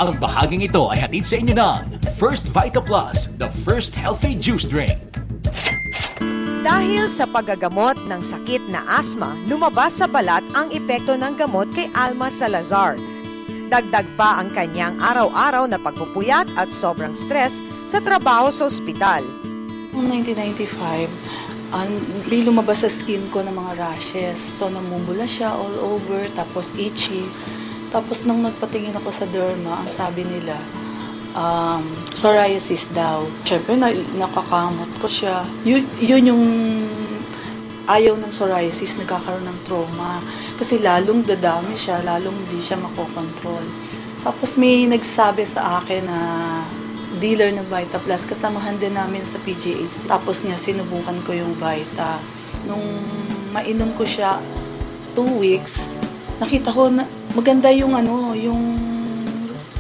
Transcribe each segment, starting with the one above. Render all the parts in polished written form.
Ang bahaging ito ay hatid sa inyo ng First Vita Plus, the first healthy juice drink. Dahil sa paggagamot ng sakit na asma, lumabas sa balat ang epekto ng gamot kay Alma Salazar. Dagdag pa ang kanyang araw-araw na pagpupuyat at sobrang stress sa trabaho sa ospital. Noong 1995, may lumabas sa skin ko ng mga rashes. So namumula siya all over, tapos itchy. Tapos nung nagpatingin ako sa derma, ang sabi nila, psoriasis daw. Siyempre, nakakamot ko siya. Yun yung ayaw ng psoriasis, nagkakaroon ng trauma. Kasi lalong dadami siya, lalong hindi siya makokontrol. Tapos may nagsabi sa akin na dealer ng Vita Plus, kasamahan din namin sa PGH. Tapos niya, sinubukan ko yung Vita. Nung mainom ko siya 2 weeks, nakita ko na maganda yung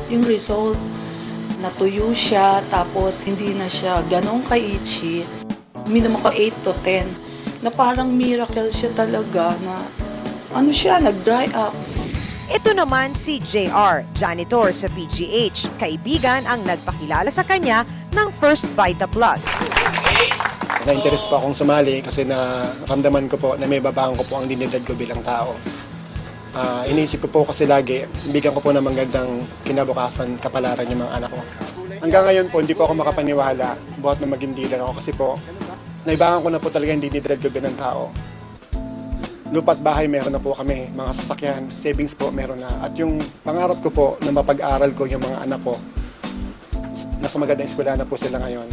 yung result. Natuyo siya, tapos hindi na siya ganong ka-itchy. Uminom ako 8 to 10, na parang miracle siya talaga, na nag-dry up. Ito naman si JR, janitor sa PGH. Kaibigan ang nagpakilala sa kanya ng First Vita Plus. Na-interest po akong sumali kasi naramdaman ko po na may babaan ko po ang dinidad ko bilang tao. Iniisip ko po kasi lagi, bigyan ko po ng magandang kinabukasan, kapalaran yung mga anak ko. Hanggang ngayon po, hindi po ako makapaniwala buhat na maging dealer ako kasi po, naibangan ko na po talaga yung dinidad ko bilang tao. Lupa't bahay meron na po kami, mga sasakyan, savings po meron na. At yung pangarap ko po na mapag-aral ko yung mga anak ko, nasa magandang eskwela na po sila ngayon.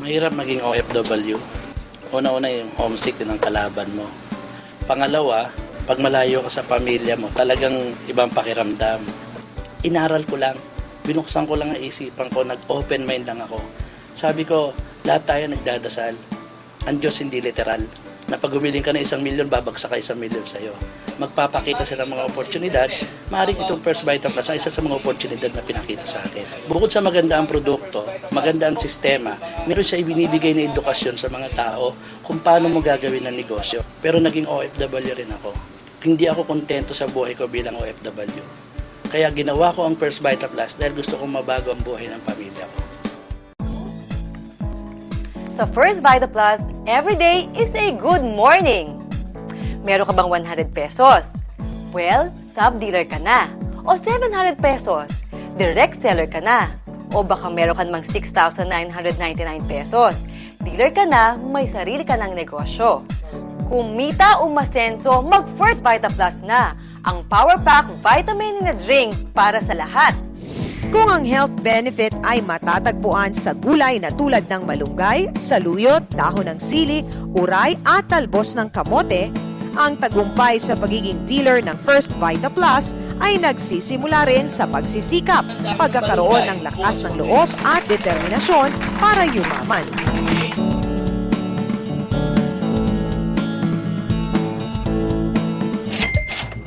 Mahirap maging OFW. Una-una yung homesick ng kalaban mo. Pangalawa, pag malayo ka sa pamilya mo, talagang ibang pakiramdam. Inaral ko lang, binuksan ko lang ang isipan ko, nag-open mind lang ako. Sabi ko, lahat tayo nagdadasal. Ang Diyos hindi literal. Na pag humiling ka na 1 milyon, babagsak ka 1 milyon sa'yo. Magpapakita sila ng mga oportunidad. Maaaring itong First Vita Plus ay isa sa mga oportunidad na pinakita sa akin. Bukod sa maganda ang produkto, maganda ang sistema, meron siya ibinibigay na edukasyon sa mga tao kung paano mo gagawin ang negosyo. Pero naging OFW rin ako. Hindi ako kontento sa buhay ko bilang OFW. Kaya ginawa ko ang First Vita Plus dahil gusto kong mabago ang buhay ng pamilya ko. Sa First Vita Plus, every day is a good morning. Meron ka bang 100 pesos? Well, sub-dealer ka na. O 700 pesos, direct seller ka na. O baka meron ka namang 6,999 pesos. Dealer ka na, may sarili ka ng negosyo. Kumita o masenso, mag-First Vita Plus na. Ang Power Pack Vitamin na drink para sa lahat. Kung ang health benefit ay matatagpuan sa gulay na tulad ng malunggay, saluyot, dahon ng sili, uray at talbos ng kamote, ang tagumpay sa pagiging dealer ng First Vita Plus ay nagsisimula rin sa pagsisikap, pagkakaroon ng lakas ng loob at determinasyon para yumaman.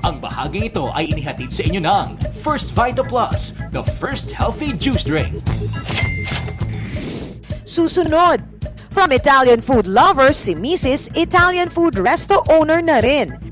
Ang bahaging ito ay inihatid sa inyo ng First Vita Plus, the first healthy juice drink. Susunod, from Italian food lovers, si Mrs. Italian food resto owner na rin.